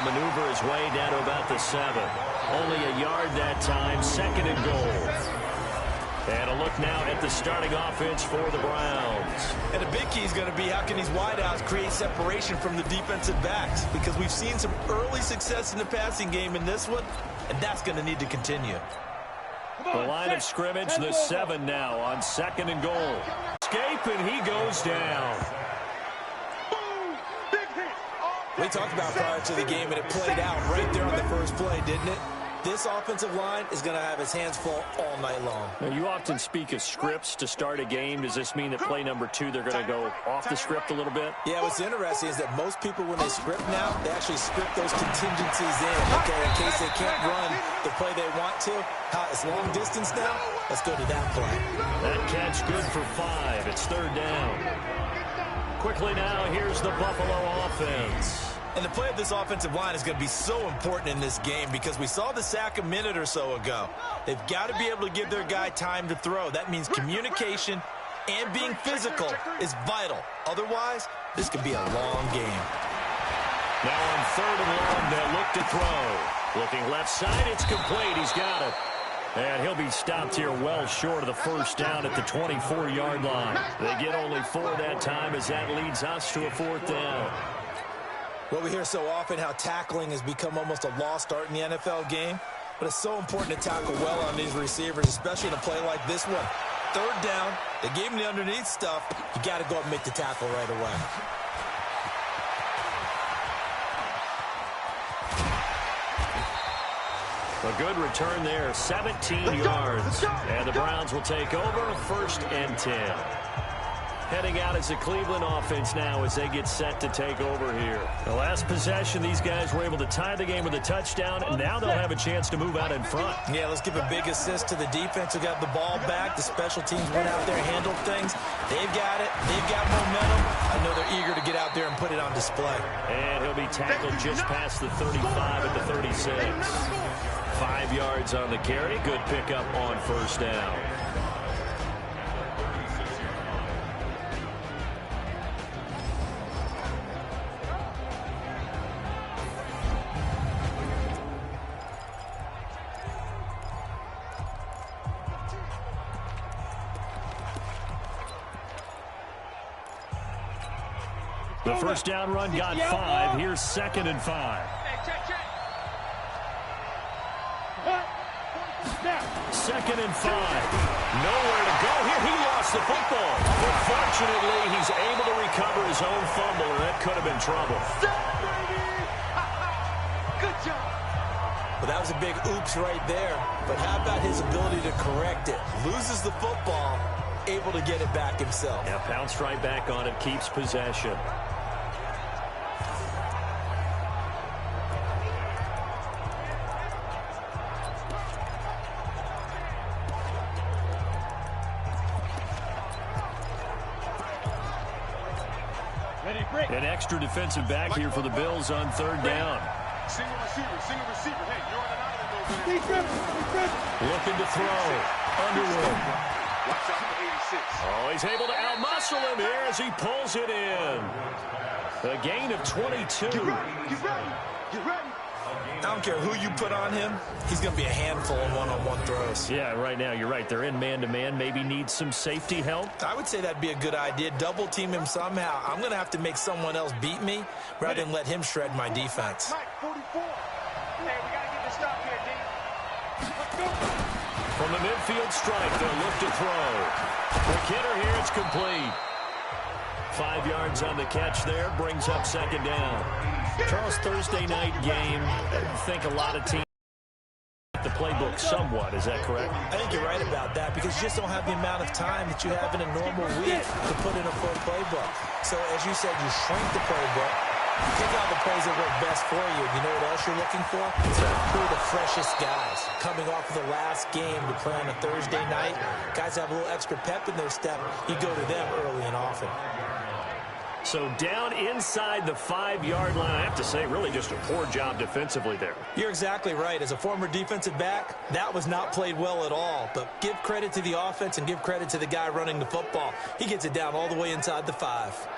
will maneuver his way down to about the 7. Only a yard that time, 2nd and goal. And a look now at the starting offense for the Browns. And the big key is going to be how can these wideouts create separation from the defensive backs, because we've seen some early success in the passing game in this one, and that's going to need to continue. The line of scrimmage, the 7 now on 2nd and goal. Escape, and he goes down. We talked about prior to the game, and it played out right there on the first play, didn't it? This offensive line is going to have his hands full all night long. Now, you often speak of scripts to start a game. Does this mean that play number 2, they're going to go off the script a little bit? Yeah, what's interesting is that most people, when they script now, they actually script those contingencies in, okay, in case they can't run the play they want to. It's long distance now. Let's go to that play. That catch good for 5. It's 3rd down. Quickly now, here's the Buffalo offense. And the play of this offensive line is going to be so important in this game because we saw the sack a minute or so ago. They've got to be able to give their guy time to throw. That means communication and being physical is vital. Otherwise, this could be a long game. Now on 3rd and long, they'll look to throw. Looking left side, it's complete. He's got it. And he'll be stopped here well short of the 1st down at the 24-yard line. They get only 4 that time as that leads us to a 4th down. Well, we hear so often how tackling has become almost a lost art in the NFL game, but it's so important to tackle well on these receivers, especially in a play like this one. 3rd down, they gave him the underneath stuff. You got to go up and make the tackle right away. A good return there, 17 yards. And the Browns will take over, 1st and 10. Heading out as a Cleveland offense now as they get set to take over here. The last possession, these guys were able to tie the game with a touchdown, and now they'll have a chance to move out in front. Yeah, let's give a big assist to the defense who got the ball back. The special teams went out there, handled things. They've got it. They've got momentum. I know they're eager to get out there and put it on display. And he'll be tackled just past the 35 at the 36. 5 yards on the carry. Good pickup on 1st down. The 1st down run got 5. Here's 2nd and 5. 2nd and 5. Nowhere to go here. He lost the football. But fortunately, he's able to recover his own fumble, or that could have been trouble. Good job. Well, that was a big oops right there. But how about his ability to correct it? Loses the football, able to get it back himself. Yeah, pounced right back on it, keeps possession. An extra defensive back here for the Bills on 3rd down. Single receiver. Hey, you're on an island over there. Looking to throw. Underwood. Watch out for 86. Oh, he's able to outmuscle him here as he pulls it in. A gain of 22. Get ready. I don't care who you put on him. He's going to be a handful in one-on-one throws. Yeah, right now, you're right. They're in man-to-man. Maybe need some safety help. I would say that'd be a good idea. Double team him somehow. I'm going to have to make someone else beat me rather than let him shred my defense. Mike, 44. Hey, we got to get this stop here, D. Let's go. From the midfield strike, they'll look to throw. The hitter here, it's complete. 5 yards on the catch there, brings up 2nd down. Charles, Thursday night game, I think a lot of teams the playbook somewhat. Is that correct? I think you're right about that because you just don't have the amount of time that you have in a normal week to put in a full playbook. So, as you said, you shrink the playbook, pick out the plays that work best for you. You know what else you're looking for? Who are the freshest guys coming off of the last game to play on a Thursday night? Guys have a little extra pep in their step. You go to them early and often. So down inside the 5-yard line, I have to say, really just a poor job defensively there. You're exactly right. As a former defensive back, that was not played well at all. But give credit to the offense and give credit to the guy running the football. He gets it down all the way inside the 5.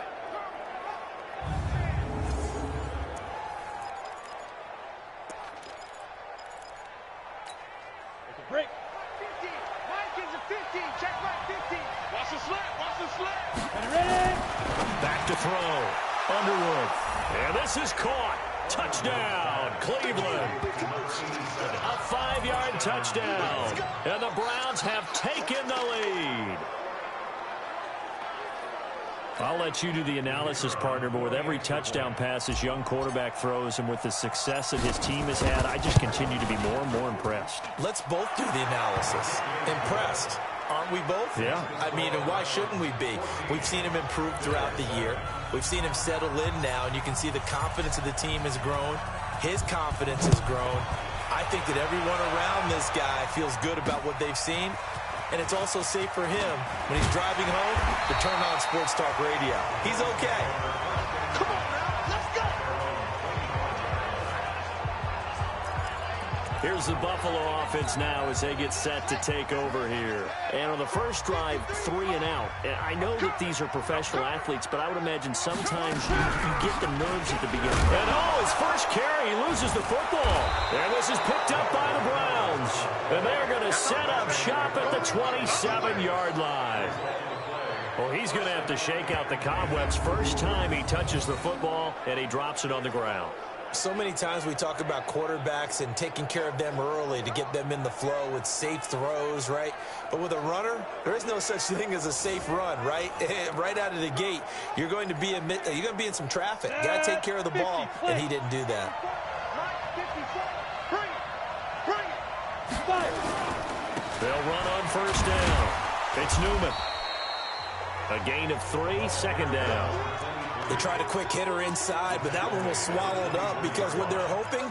throw. Underwood. And this is caught. Touchdown, Cleveland. A 5-yard touchdown. And the Browns have taken the lead. I'll let you do the analysis, partner, but with every touchdown pass this young quarterback throws and with the success that his team has had, I just continue to be more and more impressed. Let's both do the analysis. Impressed. Aren't we both? Yeah. I mean, and why shouldn't we be? We've seen him improve throughout the year. We've seen him settle in now, and you can see the confidence of the team has grown. His confidence has grown. I think that everyone around this guy feels good about what they've seen. And it's also safe for him when he's driving home to turn on Sports Talk Radio. He's okay. Come on now, let's go. Here's the Buffalo offense now as they get set to take over here. And on the first drive, 3 and out. And I know that these are professional athletes, but I would imagine sometimes you get the nerves at the beginning. And his first carry, he loses the football. And this is picked up by the Browns. And they're going to set up shop at the 27-yard line. Well, he's going to have to shake out the cobwebs first time he touches the football, and he drops it on the ground. So many times we talk about quarterbacks and taking care of them early to get them in the flow with safe throws, right? But with a runner, there is no such thing as a safe run, right? Right out of the gate, you're going to be in some traffic. You got to take care of the ball, and he didn't do that. They'll run on first down. It's Newman. A gain of 3, second down. They tried a quick hitter inside, but that one was swallowed up because what they're hoping,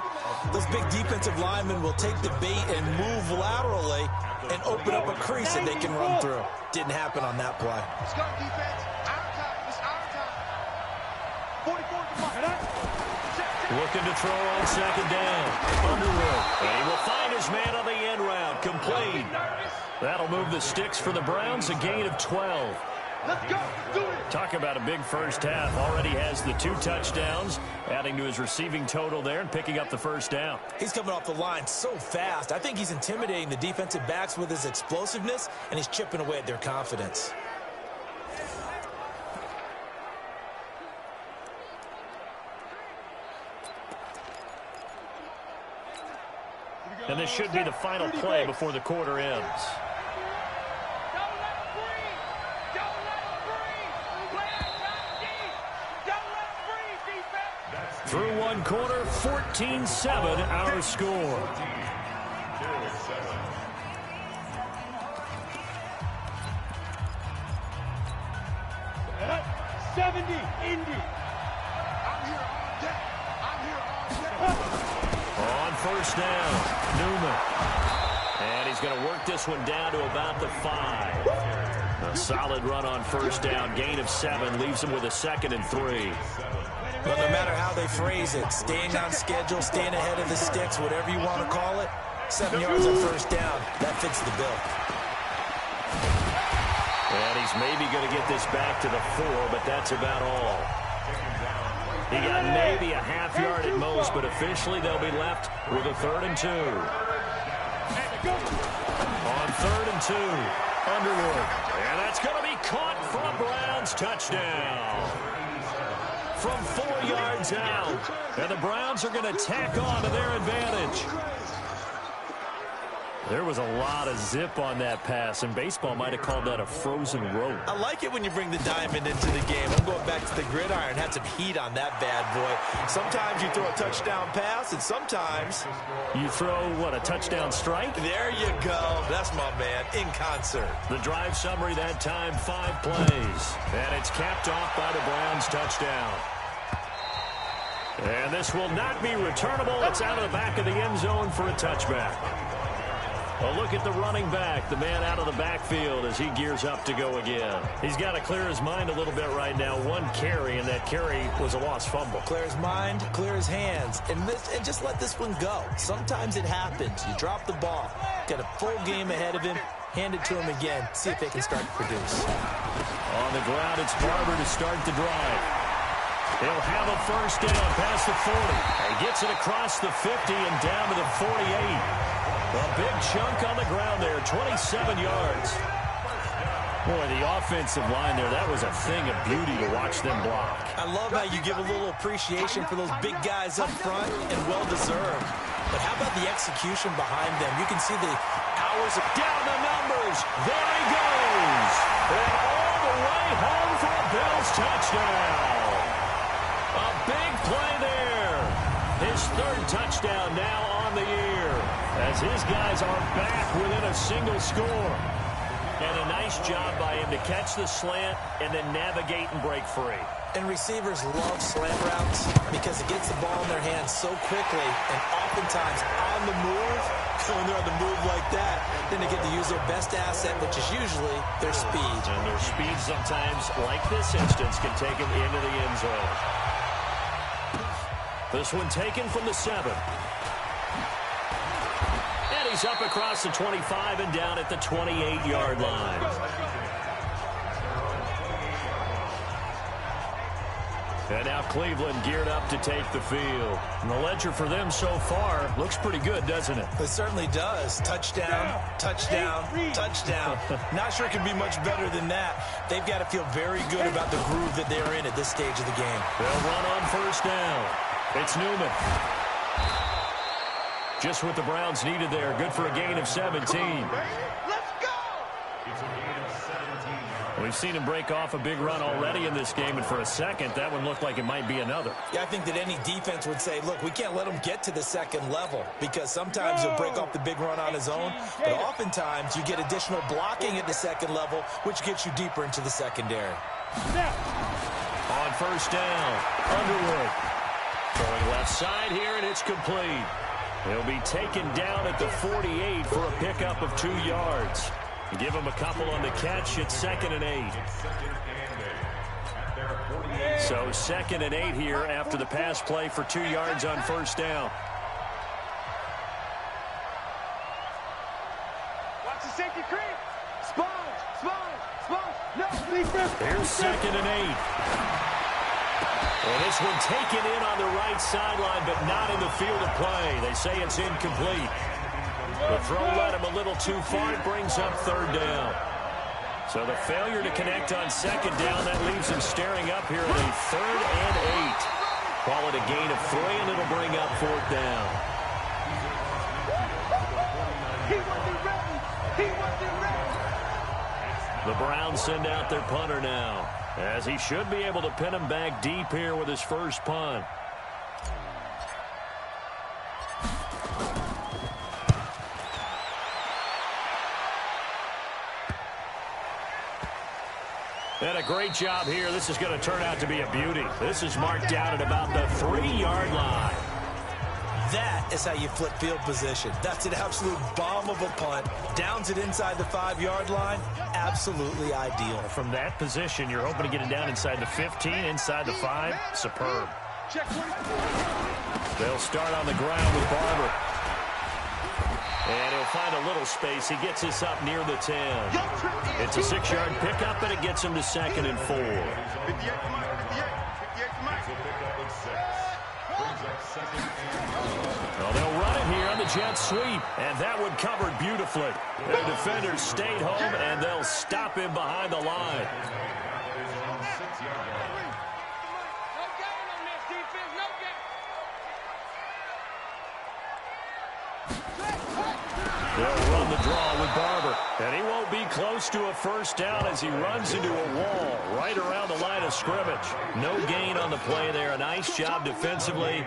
those big defensive linemen will take the bait and move laterally and open up a crease that they can run through. Didn't happen on that play. Let's go, defense. Our time. It's our time. 44 to mark. Looking to throw on second down. Underwood. And he will find his man on the end route. Complete. That'll move the sticks for the Browns. A gain of 12. Let's go. Do it. Talk about a big first half. Already has the 2 touchdowns, adding to his receiving total there and picking up the first down. He's coming off the line so fast. I think he's intimidating the defensive backs with his explosiveness, and he's chipping away at their confidence. And this should be the final play before the quarter ends. Through one quarter, 14-7 our score. At 70, Indy. I'm here all day. On first down, Newman. And he's going to work this one down to about the 5. A solid run on first down, gain of 7, leaves him with a 2nd and 3. But no matter how they phrase it, staying on schedule, staying ahead of the sticks, whatever you want to call it, 7 yards on first down, that fits the bill. And he's maybe going to get this back to the 4, but that's about all. He got maybe a half yard at most, but officially they'll be left with a 3rd and 2. On 3rd and 2, Underwood. And that's going to be caught for a Browns touchdown. From 4 yards out. And the Browns are going to tack on to their advantage. There was a lot of zip on that pass, and baseball might have called that a frozen rope. I like it when you bring the diamond into the game. I'm going back to the gridiron. Had some heat on that bad boy. Sometimes you throw a touchdown pass, and sometimes you throw, what, a touchdown strike? There you go. That's my man, in concert. The drive summary that time, 5 plays. And it's capped off by the Browns touchdown. And this will not be returnable. It's out of the back of the end zone for a touchback. A look at the running back, the man out of the backfield as he gears up to go again. He's got to clear his mind a little bit right now. 1 carry, and that carry was a lost fumble. Clear his mind, clear his hands, and just let this one go. Sometimes it happens. You drop the ball. Got a full game ahead of him. Hand it to him again. See if they can start to produce. On the ground, it's Barber to start the drive. He'll have a first down past the 40. He gets it across the 50 and down to the 48. A big chunk on the ground there, 27 yards. Boy, the offensive line there, that was a thing of beauty to watch them block. I love how you give a little appreciation for those big guys up front, and well-deserved. But how about the execution behind them? You can see the hours of... Down the numbers. There he goes. And all the way home for a Bills touchdown. A big play there. His third touchdown now on the year, as his guys are back within a single score. And a nice job by him to catch the slant and then navigate and break free. And receivers love slant routes because it gets the ball in their hands so quickly, and oftentimes on the move. When they're on the move like that, then they get to use their best asset, which is usually their speed. And their speed sometimes, like this instance, can take them into the end zone. This one taken from the 7. And he's up across the 25 and down at the 28-yard line. And now Cleveland geared up to take the field. And the ledger for them so far looks pretty good, doesn't it? It certainly does. Touchdown, touchdown, touchdown. Not sure it can be much better than that. They've got to feel very good about the groove that they're in at this stage of the game. They'll run on first down. It's Newman. Just what the Browns needed there. Good for a gain of 17. Let's go! We've seen him break off a big run already in this game, and for a second, that one looked like it might be another. Yeah, I think that any defense would say, look, we can't let him get to the second level, because sometimes he'll break off the big run on his own, but oftentimes you get additional blocking at the second level, which gets you deeper into the secondary. On first down, Underwood. Throwing left side here, and it's complete. He'll be taken down at the 48 for a pickup of 2 yards. Give him a couple on the catch. It's 2nd and 8. So 2nd and 8 here after the pass play for 2 yards on first down. Watch the safety creep. Sponge. No, please, Here's 2nd and 8. Well, this one taken in on the right sideline, but not in the field of play. They say it's incomplete. The throw led him a little too far. It brings up 3rd down. So the failure to connect on 2nd down, that leaves him staring up here at a 3rd and 8. Call it a gain of 3, and it'll bring up 4th down. He wasn't ready. The Browns send out their punter now, as he should be able to pin him back deep here with his first punt. And a great job here. This is going to turn out to be a beauty. This is marked down at about the 3-yard line. That is how you flip field position. That's an absolute bomb of a punt. Downs it inside the 5-yard line. Absolutely ideal. From that position, you're hoping to get it down inside the 15, inside the 5. Superb. They'll start on the ground with Barber. And he'll find a little space. He gets this up near the 10. It's a 6-yard pickup, and it gets him to 2nd and 4. Well, they'll run it here on the jet sweep, and that one covered beautifully. The defenders stayed home, and they'll stop him behind the line. They'll run the draw with Barber, and he won't be close to a first down as he runs into a wall right around the line of scrimmage. No gain on the play there. A nice job defensively,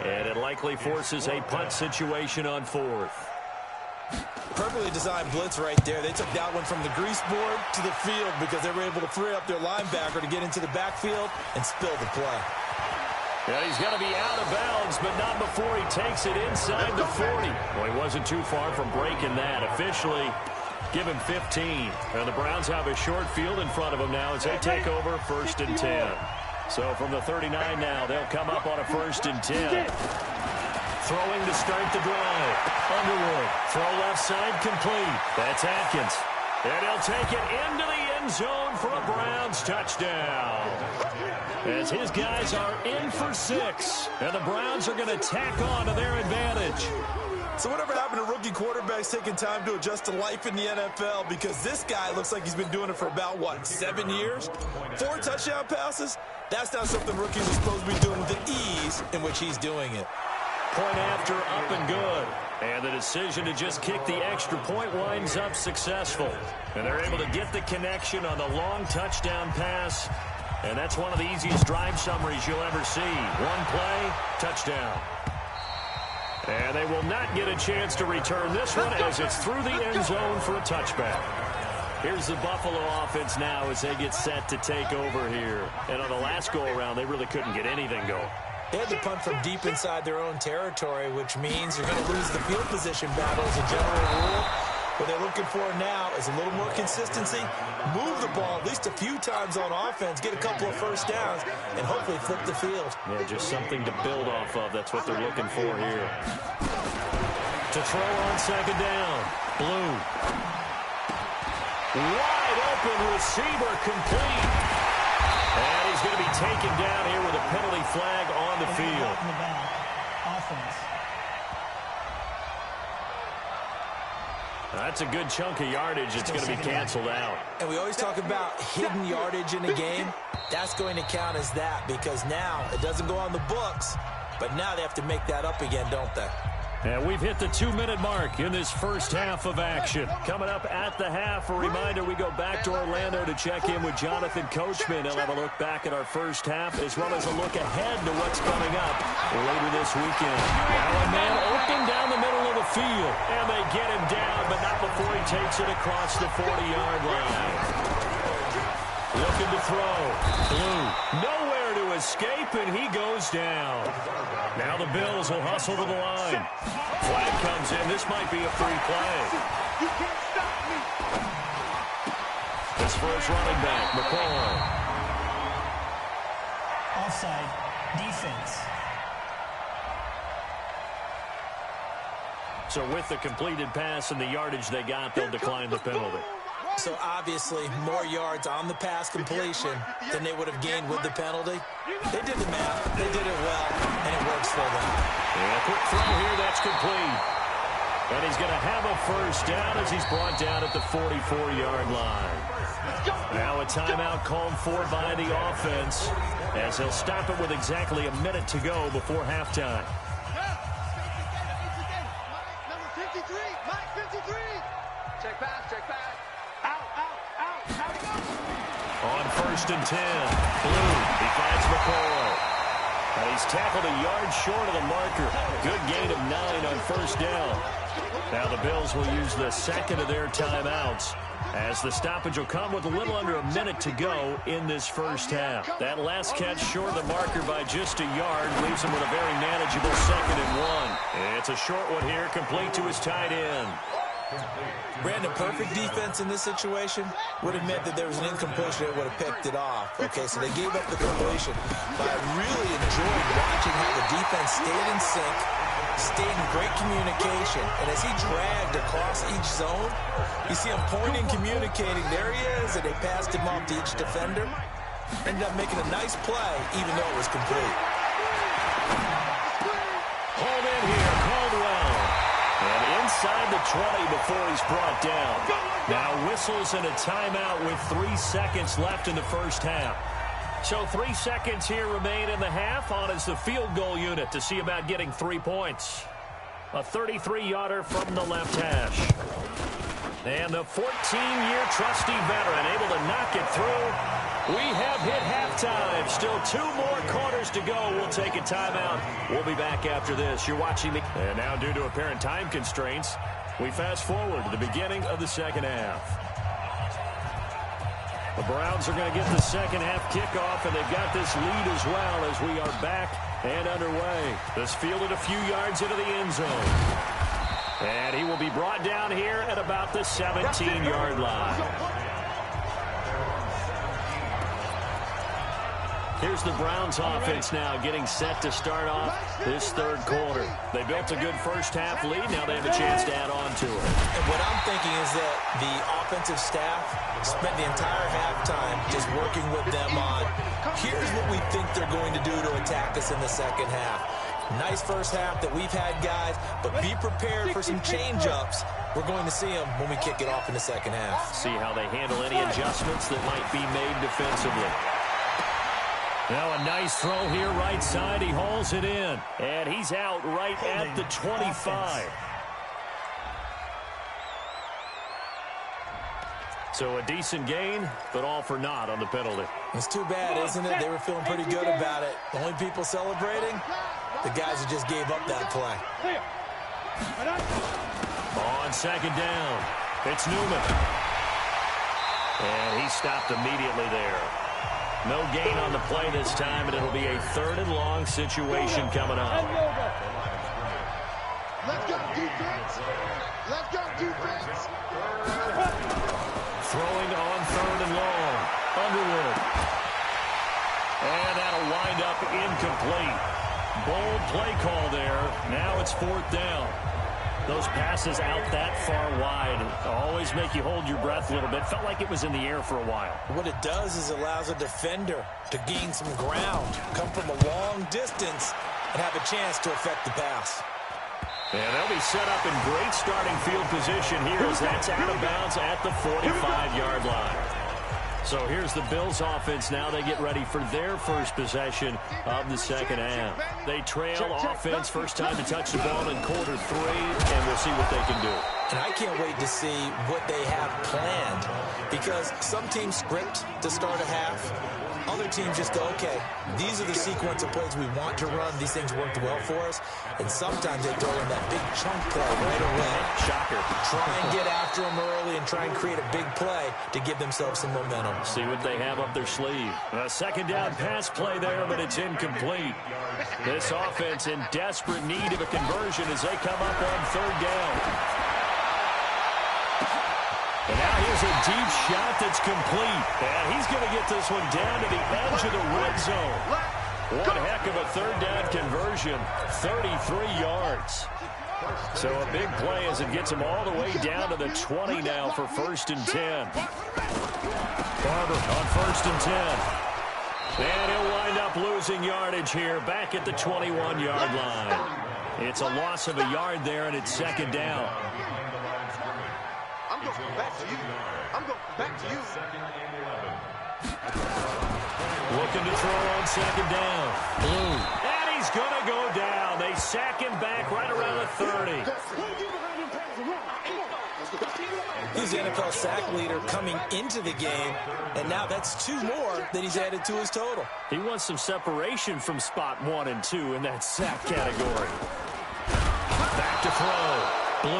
and it likely forces a punt situation on 4th. Perfectly designed blitz right there. They took that one from the grease board to the field because they were able to free up their linebacker to get into the backfield and spill the play. Yeah, he's got to be out of bounds, but not before he takes it inside the 40. Well, he wasn't too far from breaking that. Officially, give him 15. And the Browns have a short field in front of them now as they take over 1st and 10. So from the 39 now, they'll come up on a 1st and 10. Throwing to start the drive. Underwood, throw left side complete. That's Atkins. And he'll take it into the end zone for a Browns touchdown. As his guys are in for 6. And the Browns are going to tack on to their advantage. So whatever happened to rookie quarterbacks taking time to adjust to life in the NFL? Because this guy looks like he's been doing it for about, what, 7 years? 4 touchdown passes? That's not something rookies are supposed to be doing with the ease in which he's doing it. Point after, up and good. And the decision to just kick the extra point winds up successful. And they're able to get the connection on the long touchdown pass. And that's one of the easiest drive summaries you'll ever see. One play, touchdown. And they will not get a chance to return this one as it's through the end zone for a touchback. Here's the Buffalo offense now as they get set to take over here. And on the last go-around, they really couldn't get anything going. They had to punt from deep inside their own territory, which means you're going to lose the field position battle as a general rule. What they're looking for now is a little more consistency, move the ball at least a few times on offense, get a couple of first downs, and hopefully flip the field. Yeah, just something to build off of. That's what they're looking for here. To throw on second down. Blue. Wide open receiver complete. And he's going to be taken down here with a penalty flag on the field. Offense. That's a good chunk of yardage. It's going to be canceled out. And we always talk about hidden yardage in a game. That's going to count as that because now it doesn't go on the books, but now they have to make that up again, don't they? And we've hit the 2-minute mark in this first half of action. Coming up at the half, a reminder, we go back to Orlando to check in with Jonathan Coachman. He'll have a look back at our first half as well as a look ahead to what's coming up later this weekend. Now a man open down the middle of the field, and they get him down, but not before he takes it across the 40-yard line. Looking to throw. Blue. Nowhere to escape, and he goes down. Now the Bills will hustle to the line. Flag comes in. This might be a free play. You can't stop me. This for his running back, McCoy. Offside. Defense. So with the completed pass and the yardage they got, they'll decline the penalty. So obviously more yards on the pass completion than they would have gained with the penalty. They did the math. They did it well, and it works for them. And a quick throw here, that's complete. And he's going to have a first down as he's brought down at the 44-yard line. Now a timeout called for by the offense as he'll stop it with exactly a minute to go before halftime. Number 53, Mike 53. Check pass, check pass. On 1st and 10, Blue, he finds McCoy. And he's tackled a yard short of the marker. Good gain of 9 on first down. Now the Bills will use the second of their timeouts as the stoppage will come with a little under a minute to go in this first half. That last catch short of the marker by just a yard leaves him with a very manageable 2nd and 1. It's a short one here, complete to his tight end. Brandon, perfect defense in this situation would have meant that there was an incompletion that would have picked it off. Okay, so they gave up the completion. But I really enjoyed watching how the defense stayed in sync, stayed in great communication. And as he dragged across each zone, you see him pointing, communicating. There he is, and they passed him off to each defender. Ended up making a nice play, even though it was complete. Hold in here, Caldwell. And inside the 20 before he's brought down. Now whistles and a timeout with 3 seconds left in the first half. So 3 seconds here remain in the half on as the field goal unit to see about getting 3 points. A 33-yarder from the left hash. And the 14-year trusty veteran able to knock it through. We have hit halftime. Still 2 more quarters to go. We'll take a timeout. We'll be back after this. You're watching me. And now due to apparent time constraints, we fast forward to the beginning of the second half. The Browns are going to get the second half kickoff, and they've got this lead as well as we are back and underway. This fielded a few yards into the end zone. And he will be brought down here at about the 17-yard line. Here's the Browns offense now getting set to start off this third quarter. They built a good first half lead. Now they have a chance to add on to it. And what I'm thinking is that the offensive staff spent the entire halftime just working with them on, here's what we think they're going to do to attack us in the second half. Nice first half that we've had, guys, but be prepared for some change-ups. We're going to see them when we kick it off in the second half. See how they handle any adjustments that might be made defensively. Now a nice throw here right side. He hauls it in. And he's out right at the 25. So a decent gain, but all for naught on the penalty. It's too bad, isn't it? They were feeling pretty good about it. The only people celebrating, the guys who just gave up that play. On second down, it's Newman. And he stopped immediately there. No gain on the play this time, and it'll be a 3rd and long situation coming up. Let's go, defense. Let's go, defense. Throwing on 3rd and long. Underwood. And that'll wind up incomplete. Bold play call there. Now it's 4th down. Those passes out that far wide always make you hold your breath a little bit. Felt like it was in the air for a while. What it does is allows a defender to gain some ground, come from a long distance, and have a chance to affect the pass. And they'll be set up in great starting field position here as that's out of bounds at the 45-yard line. So here's the Bills offense now. They get ready for their first possession of the second half. They trail offense, first time to touch the ball in quarter 3, and we'll see what they can do. And I can't wait to see what they have planned, because some teams script to start a half. Other teams just go, okay, these are the sequence of plays we want to run. These things worked well for us. And sometimes they throw in that big chunk play right away. Shocker. Try and get after them early and try and create a big play to give themselves some momentum. See what they have up their sleeve. A second down pass play there, but it's incomplete. This offense in desperate need of a conversion as they come up on 3rd down. And now here's a deep shot that's complete. And he's going to get this one down to the edge of the red zone. One heck of a 3rd down conversion, 33 yards. So a big play as it gets him all the way down to the 20 now for 1st and 10. Barber on 1st and 10. And he'll wind up losing yardage here back at the 21-yard line. It's a loss of a yard there, and it's 2nd down. I'm going back to you. I'm going back to you. Looking to throw on 2nd down. And he's going to go down. They sack him back right around the 30. He's the NFL sack leader coming into the game, and now that's 2 more that he's added to his total. He wants some separation from spot 1 and 2 in that sack category. Back to throw. Blue.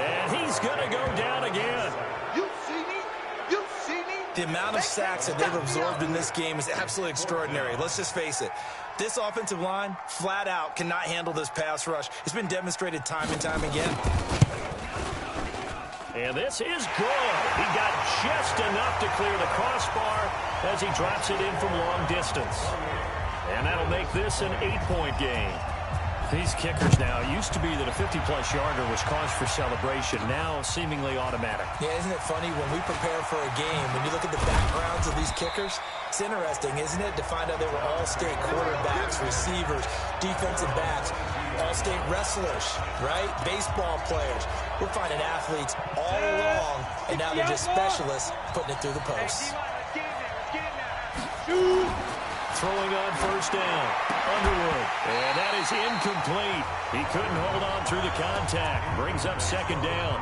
And he's going to go down again. You see me? You see me? The amount of sacks that they've absorbed in this game is absolutely extraordinary. Let's just face it. This offensive line, flat out, cannot handle this pass rush. It's been demonstrated time and time again. And this is good. He got just enough to clear the crossbar as he drops it in from long distance. And that'll make this an 8-point game. These kickers now, it used to be that a 50-plus yarder was cause for celebration, now seemingly automatic. Yeah, isn't it funny when we prepare for a game, when you look at the backgrounds of these kickers, it's interesting, isn't it, to find out they were all-state quarterbacks, receivers, defensive backs, all-state wrestlers, right? Baseball players. We're finding athletes all along, and now they're just specialists putting it through the posts. Throwing on 1st down. Underwood. And that is incomplete. He couldn't hold on through the contact. Brings up 2nd down.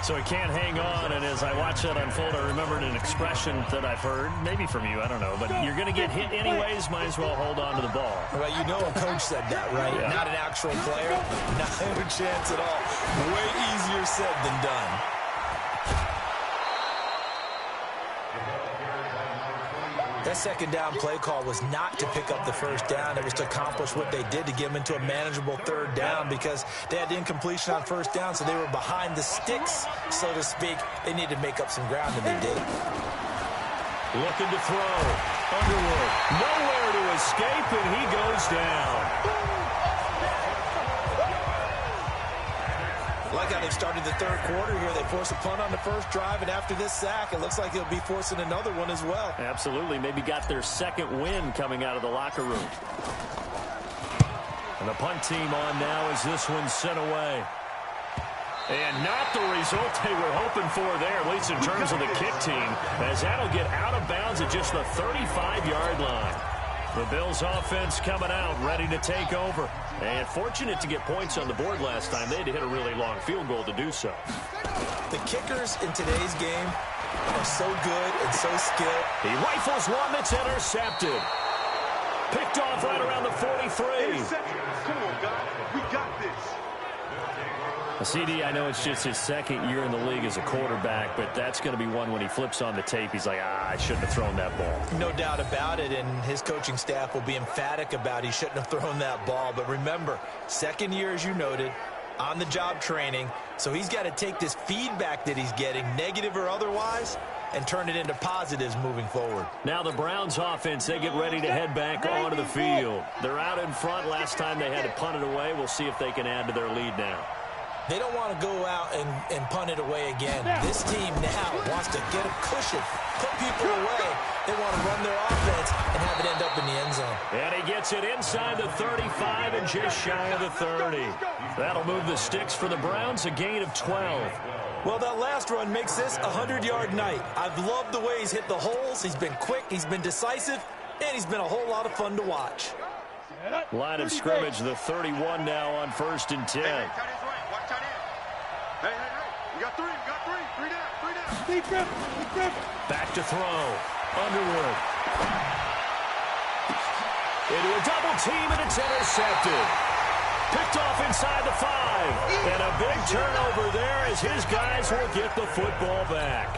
So he can't hang on. And as I watch that unfold, I remembered an expression that I've heard, maybe from you, I don't know. But you're going to get hit anyways, might as well hold on to the ball. Well, you know a coach said that, right? Yeah. Not an actual player. Not a chance at all. Way easier said than done. That 2nd down play call was not to pick up the 1st down. It was to accomplish what they did to get them into a manageable 3rd down because they had the incompletion on 1st down, so they were behind the sticks, so to speak. They needed to make up some ground, and they did. Looking to throw. Underwood. Nowhere to escape, and he goes down. Like how they've started the 3rd quarter here. They force a punt on the 1st drive, and after this sack, it looks like they'll be forcing another one as well. Absolutely. Maybe got their 2nd win coming out of the locker room. The punt team on now as this one's sent away. And not the result they were hoping for there, at least in terms of the kick team, as that'll get out of bounds at just the 35-yard line. The Bills offense coming out, ready to take over. And fortunate to get points on the board last time. They had to hit a really long field goal to do so. The kickers in today's game are so good and so skilled. He rifles one that's intercepted. Picked off right around the 43. Come on, guys. We got this. CD, I know it's just his second year in the league as a quarterback, but that's going to be one when he flips on the tape. He's like, I shouldn't have thrown that ball. No doubt about it, and his coaching staff will be emphatic about he shouldn't have thrown that ball. But remember, second year, as you noted, on-the-job training, so he's got to take this feedback that he's getting, negative or otherwise, and turn it into positives moving forward. Now the Browns offense, they get ready to head back onto the field. They're out in front. Last time they had to punt it away. We'll see if they can add to their lead now. They don't want to go out and punt it away again. This team now wants to get a cushion, put people away. They want to run their offense and have it end up in the end zone. And he gets it inside the 35 and just shy of the 30. That'll move the sticks for the Browns, a gain of 12. Well, that last run makes this a 100-yard night. I've loved the way he's hit the holes. He's been quick, he's been decisive, and he's been a whole lot of fun to watch. Line of scrimmage, the 31 now on 1st and 10. Hey, we got three. Three down. Back to throw. Underwood. Into a double team, and it's intercepted. Picked off inside the 5. And a big turnover there as his guys will get the football back.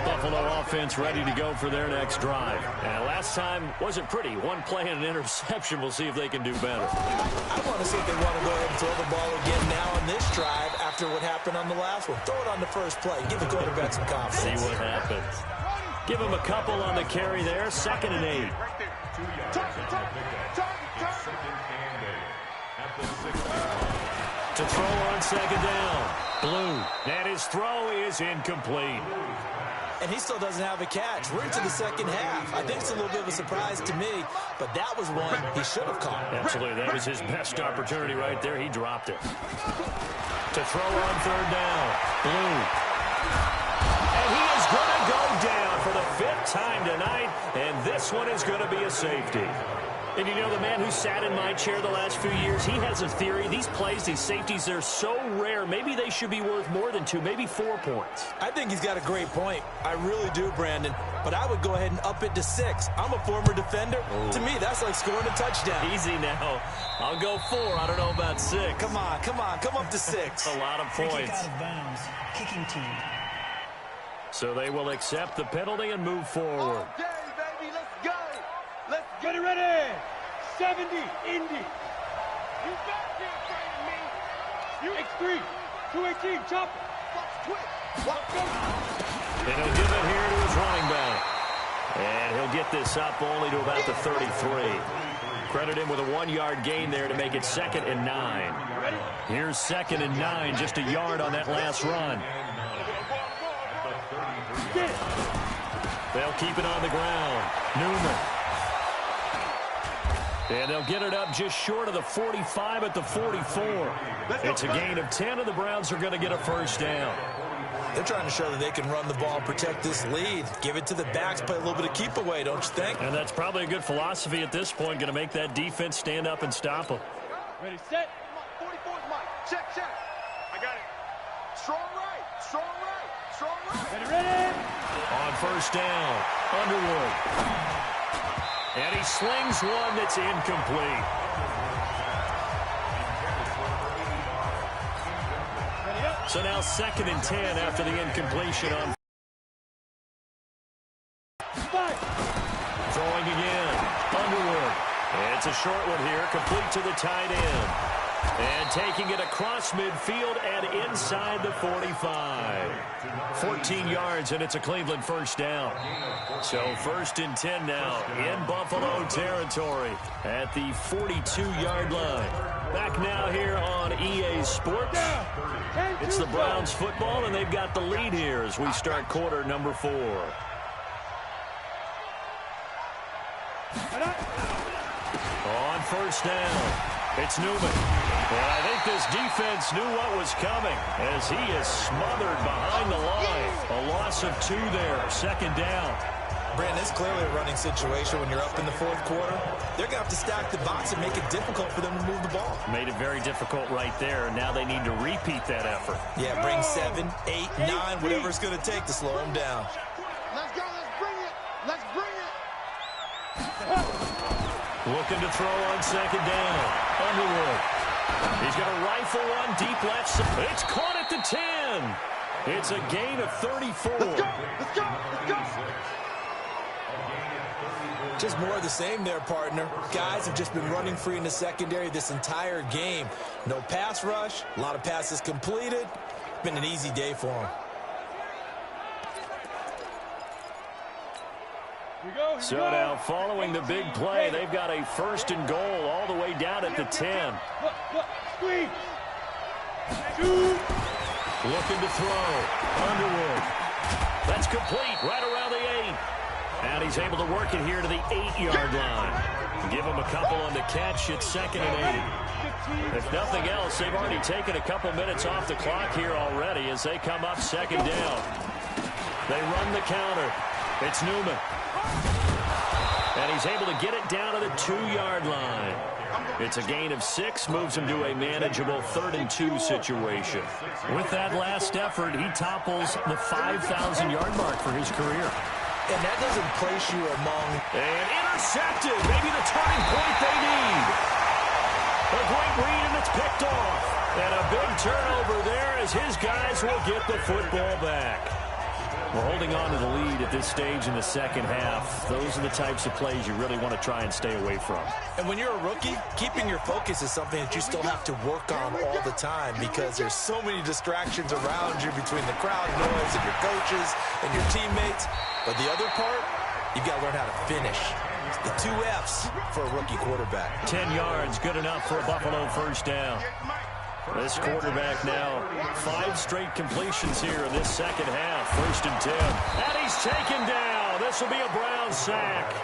Buffalo offense ready to go for their next drive. And last time wasn't pretty. One play and an interception. We'll see if they can do better. I want to see if they want to go ahead and throw the ball again now on this drive after what happened on the last one. Throw it on the first play. Give the quarterback some confidence. See what happens. Give him a couple on the carry there. 2nd and 8. To throw on 2nd down. Blue. And his throw is incomplete. And he still doesn't have a catch. We're into the second half. I think it's a little bit of a surprise to me, but that was one he should have caught. Absolutely. That was his best opportunity right there. He dropped it. To throw on 3rd down. Blue. And he is going to go down for the 5th time tonight, and this one is going to be a safety. And you know, the man who sat in my chair the last few years, he has a theory. These plays, these safeties, they're so rare. Maybe they should be worth more than 2, maybe 4 points. I think he's got a great point. I really do, Brandon. But I would go ahead and up it to 6. I'm a former defender. Ooh. To me, that's like scoring a touchdown. Easy now. I'll go 4. I don't know about 6. Come on. Come up to 6. A lot of points. Kick out of bounds. Kicking team. So they will accept the penalty and move forward. Okay, baby, let's go. Let's get it ready. 70, Indy. You got here, afraid of me. You X3, 218, chopper. Fox quick. Let's go. And he'll give it here to his running back. And he'll get this up only to about the 33. Credit him with a 1-yard gain there to make it 2nd and 9. Here's 2nd and 9, just a yard on that last run. They'll keep it on the ground. Newman. And they'll get it up just short of the 45 at the 44. It's a gain of 10, and the Browns are going to get a 1st down. They're trying to show that they can run the ball and protect this lead. Give it to the backs, play a little bit of keep away, don't you think? And that's probably a good philosophy at this point, going to make that defense stand up and stop them. Ready, set. 44's Mike. Check. I got it. Strong right. Ready. On 1st down, Underwood. And he slings one that's incomplete. So now 2nd and 10 after the incompletion on. Throwing again. Underwood. It's a short one here, complete to the tight end. And taking it across midfield and inside the 45. 14 yards, and it's a Cleveland 1st down. So 1st and 10 now in Buffalo territory at the 42-yard line. Back now here on EA Sports. It's the Browns football, and they've got the lead here as we start quarter number 4. On first down. It's Newman. And I think this defense knew what was coming as he is smothered behind the line. A loss of 2 there, second down. Brandon, it's clearly a running situation when you're up in the fourth quarter. They're going to have to stack the box and make it difficult for them to move the ball. Made it very difficult right there. Now they need to repeat that effort. Yeah, bring 7, 8, 9, whatever it's going to take to slow them down. Let's go. Let's bring it. Let's bring it. Looking to throw on second down. Underwood. He's going to rifle one deep left side. It's caught at the 10. It's a gain of 34. Let's go. Let's go. Let's go. Just more of the same there, partner. Guys have just been running free in the secondary this entire game. No pass rush, a lot of passes completed. Been an easy day for them. So now, following the big play, they've got a first and goal all the way down at the 10. Squeeze. Looking to throw. Underwood. That's complete right around the 8. And he's able to work it here to the 8-yard line. Give him a couple on the catch. It's second and 8. If nothing else, they've already taken a couple minutes off the clock here already as they come up second down. They run the counter. It's Newman. And he's able to get it down to the 2-yard line. It's a gain of 6, moves him to a manageable 3rd and 2 situation. With that last effort, he topples the 5,000-yard mark for his career. And that doesn't place you among... And intercepted. Maybe the turning point they need. A great read, and it's picked off. And a big turnover there as his guys will get the football back. We're holding on to the lead at this stage in the second half. Those are the types of plays you really want to try and stay away from. And when you're a rookie, keeping your focus is something that you still have to work on all the time because there's so many distractions around you between the crowd noise and your coaches and your teammates. But the other part, you've got to learn how to finish. It's the 2 F's for a rookie quarterback. 10 yards, good enough for a Buffalo first down. This quarterback now, 5 straight completions here in this second half. First and 10. And he's taken down. This will be a Brown sack.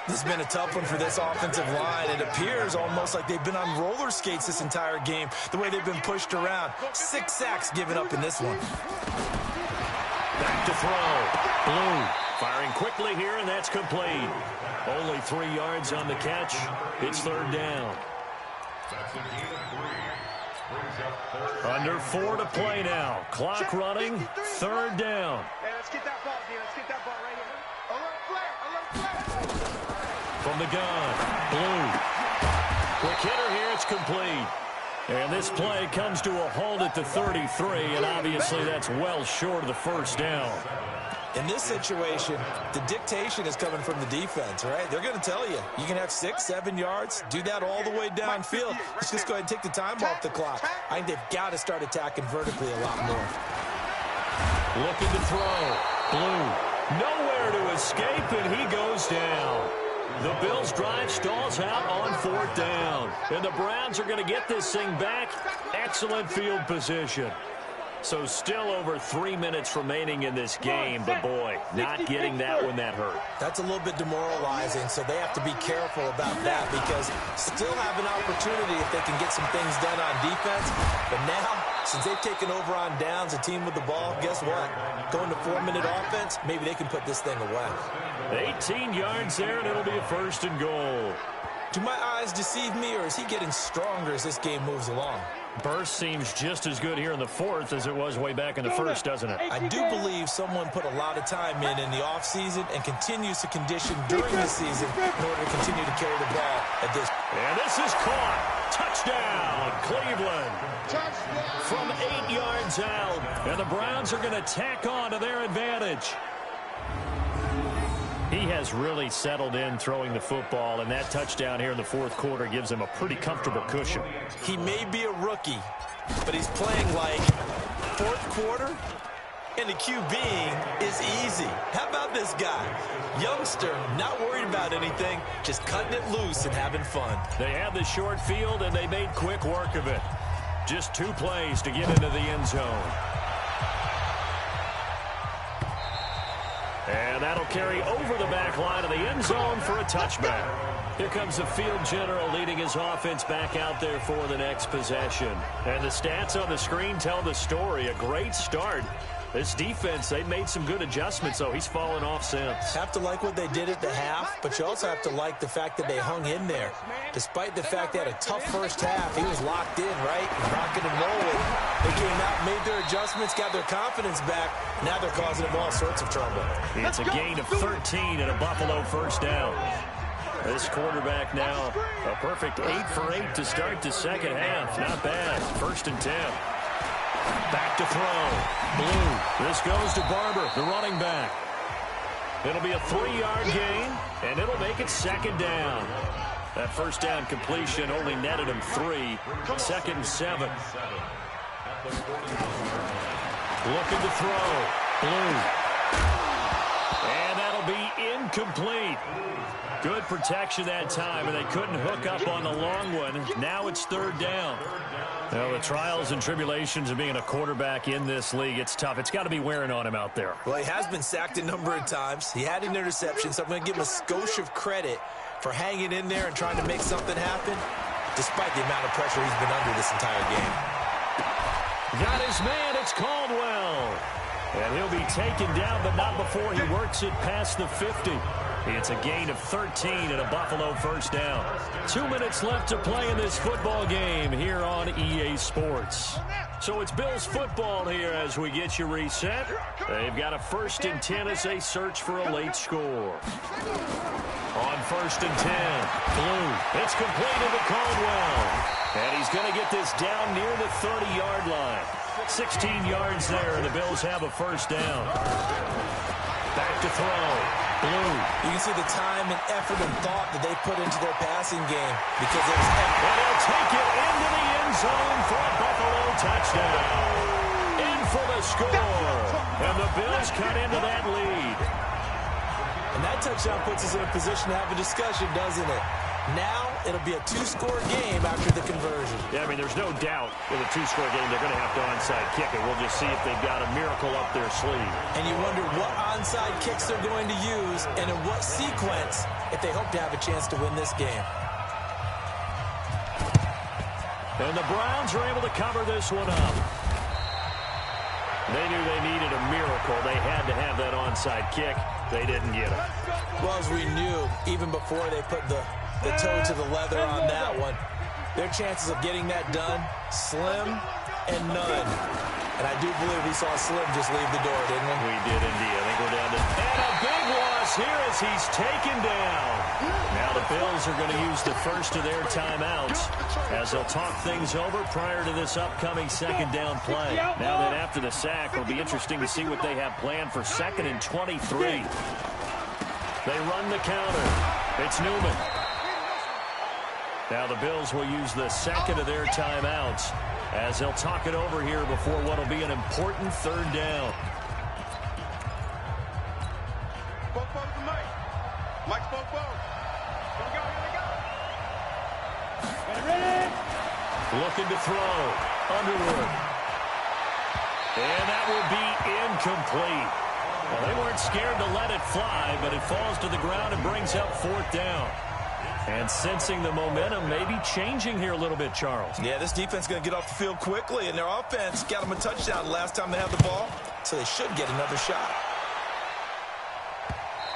This has been a tough one for this offensive line. It appears almost like they've been on roller skates this entire game, the way they've been pushed around. 6 sacks given up in this one. Back to throw. Blue firing quickly here, and that's complete. Only 3 yards on the catch. It's 3rd down. Under 4 to play now. Clock running. 3rd down. Hey, let's get that ball, dude. Let's get that ball right here. Alert flare. Alert flare. From the gun. Blue. Quick hitter here. It's complete. And this play comes to a halt at the 33, and obviously that's well short of the first down. In this situation, the dictation is coming from the defense, right? They're going to tell you, you can have 6, 7 yards, do that all the way downfield. Let's just go ahead and take the time off the clock. I think they've got to start attacking vertically a lot more. Looking to throw. Blue. Nowhere to escape, and he goes down. The Bills' drive stalls out on 4th down. And the Browns are going to get this thing back. Excellent field position. So still over 3 minutes remaining in this game, but boy, not getting that when that hurt. That's a little bit demoralizing, so they have to be careful about that because still have an opportunity if they can get some things done on defense. But now, since they've taken over on downs, a team with the ball, guess what? Going to 4-minute offense, maybe they can put this thing away. 18 yards there, and it'll be a 1st and goal. Do my eyes deceive me, or is he getting stronger as this game moves along? Burst seems just as good here in the 4th as it was way back in the 1st, doesn't it? I do believe someone put a lot of time in the offseason and continues to condition during the season in order to continue to carry the ball at this. And this is caught. Touchdown, Cleveland. Touchdown. From 8 yards out. And the Browns are going to tack on to their advantage. He has really settled in throwing the football, and that touchdown here in the 4th quarter gives him a pretty comfortable cushion. He may be a rookie, but he's playing like 4th quarter, and the QBing is easy. How about this guy? Youngster, not worried about anything, just cutting it loose and having fun. They had the short field, and they made quick work of it. Just 2 plays to get into the end zone. And that'll carry over the back line of the end zone for a touchback. Here comes the field general leading his offense back out there for the next possession. And the stats on the screen tell the story. A great start. This defense, they made some good adjustments, so he's fallen off since. Have to like what they did at the half, but you also have to like the fact that they hung in there. Despite the fact they had a tough first half, he was locked in, right? Rocking and rolling. They came out, made their adjustments, got their confidence back. Now they're causing them all sorts of trouble. It's a gain of 13 and a Buffalo first down. This quarterback now a perfect 8 for 8 to start the second half. Not bad. 1st and 10. Back to throw. Blue. This goes to Barber, the running back. It'll be a 3-yard gain, and it'll make it 2nd down. That first down completion only netted him 3. 2nd and 7. Looking to throw. Blue. And that'll be incomplete. Good protection that time, and they couldn't hook up on the long one. Now it's 3rd down. Well, the trials and tribulations of being a quarterback in this league, it's tough. It's got to be wearing on him out there. Well, he has been sacked a number of times. He had an interception, so I'm going to give him a skosh of credit for hanging in there and trying to make something happen, despite the amount of pressure he's been under this entire game. Got his man, it's Caldwell. And he'll be taken down, but not before he works it past the 50. It's a gain of 13 and a Buffalo first down. 2 minutes left to play in this football game here on EA Sports. So it's Bills football here as we get you reset. They've got a 1st and 10 as they search for a late score. On 1st and 10, Blue. It's completed to Caldwell. And he's going to get this down near the 30-yard line. 16 yards there, and the Bills have a first down. Back to throw. Blue. You can see the time and effort and thought that they put into their passing game because it was effort. And he'll take it into the end zone for a Buffalo touchdown. In for the score. And the Bills cut into that lead. And that touchdown puts us in a position to have a discussion, doesn't it? Now it'll be a 2-score game after the conversion. Yeah, I mean, there's no doubt in a 2-score game they're going to have to onside kick it. We'll just see if they've got a miracle up their sleeve. And you wonder what onside kicks they're going to use and in what sequence if they hope to have a chance to win this game. And the Browns are able to cover this one up. They knew they needed a miracle. They had to have that onside kick. They didn't get it. Well, as we knew, even before they put the toe to the leather on that one, their chances of getting that done, slim and none. And I do believe we saw Slim just leave the door, didn't we? We did indeed. I think we're down to... And a big loss here as he's taken down. Now the Bills are going to use the first of their timeouts as they'll talk things over prior to this upcoming 2nd down play. Now that after the sack, it'll be interesting to see what they have planned for 2nd and 23. They run the counter. It's Newman. Now the Bills will use the 2nd of their timeouts as they'll talk it over here before what will be an important 3rd down. Mike's both. Here we go. Ready? Looking to throw. Underwood. And that will be incomplete. Well, they weren't scared to let it fly, but it falls to the ground and brings up 4th down. And sensing the momentum maybe changing here a little bit, Charles. Yeah, this defense is going to get off the field quickly, and their offense got them a touchdown the last time they had the ball, so they should get another shot.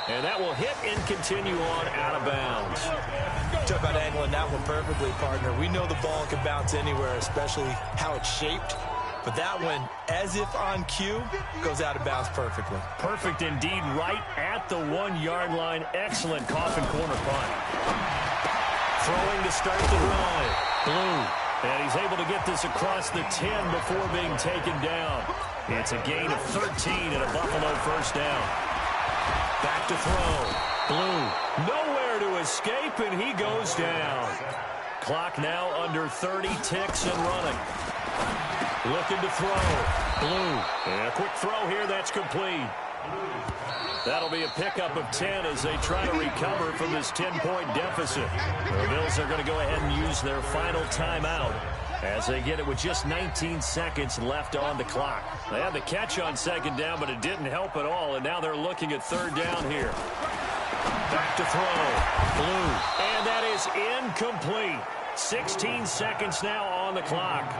And that will hit and continue on out of bounds. Talk about angling that one perfectly, partner. We know the ball can bounce anywhere, especially how it's shaped. But that one, as if on cue, goes out of bounds perfectly. Perfect indeed, right at the 1-yard line. Excellent coffin corner punt. Throwing to start the drive. Blue. And he's able to get this across the 10 before being taken down. It's a gain of 13 and a Buffalo first down. Back to throw. Blue. Nowhere to escape, and he goes down. Clock now under 30, ticks and running. Looking to throw. Blue. And a quick throw here. That's complete. That'll be a pickup of 10 as they try to recover from this 10-point deficit. The Bills are going to go ahead and use their final timeout as they get it with just 19 seconds left on the clock. They had the catch on second down, but it didn't help at all, and now they're looking at third down here. Back to throw. Blue. And that is incomplete. 16 seconds now on the clock.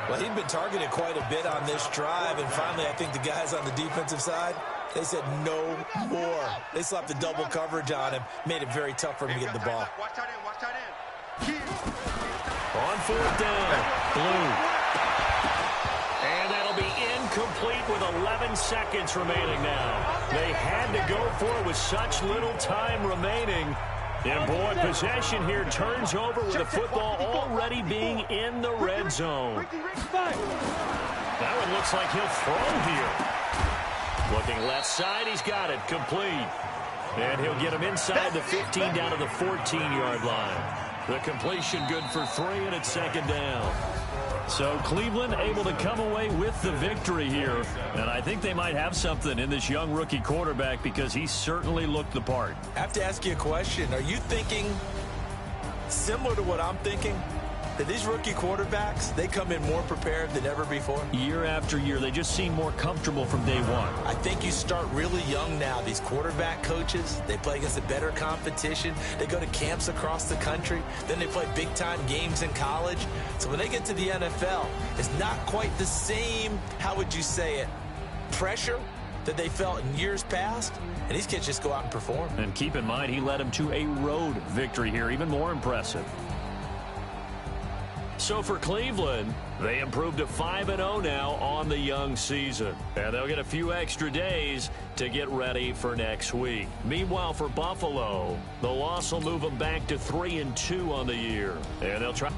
Well, he'd been targeted quite a bit on this drive, and finally I think the guys on the defensive side, they said no more. They slapped the double coverage on him, made it very tough for him to get the ball. Watch tight end, watch tight end. On fourth down, Blue. And that'll be incomplete with 11 seconds remaining now. They had to go for it with such little time remaining. And, boy, possession here turns over with the football already being in the red zone. That one looks like he'll throw here. Looking left side, he's got it, complete. And he'll get him inside the 15 down to the 14-yard line. The completion good for 3, and it's second down. So Cleveland able to come away with the victory here. And I think they might have something in this young rookie quarterback because he certainly looked the part. I have to ask you a question. Are you thinking similar to what I'm thinking? That these rookie quarterbacks, they come in more prepared than ever before? Year after year, they just seem more comfortable from day one. I think you start really young now. These quarterback coaches, they play against a better competition. They go to camps across the country. Then they play big-time games in college. So when they get to the NFL, it's not quite the same, how would you say it, pressure that they felt in years past. And these kids just go out and perform. And keep in mind, he led them to a road victory here, even more impressive. So for Cleveland, they improved to 5-0 now on the young season. And they'll get a few extra days to get ready for next week. Meanwhile, for Buffalo, the loss will move them back to 3-2 on the year. And they'll try...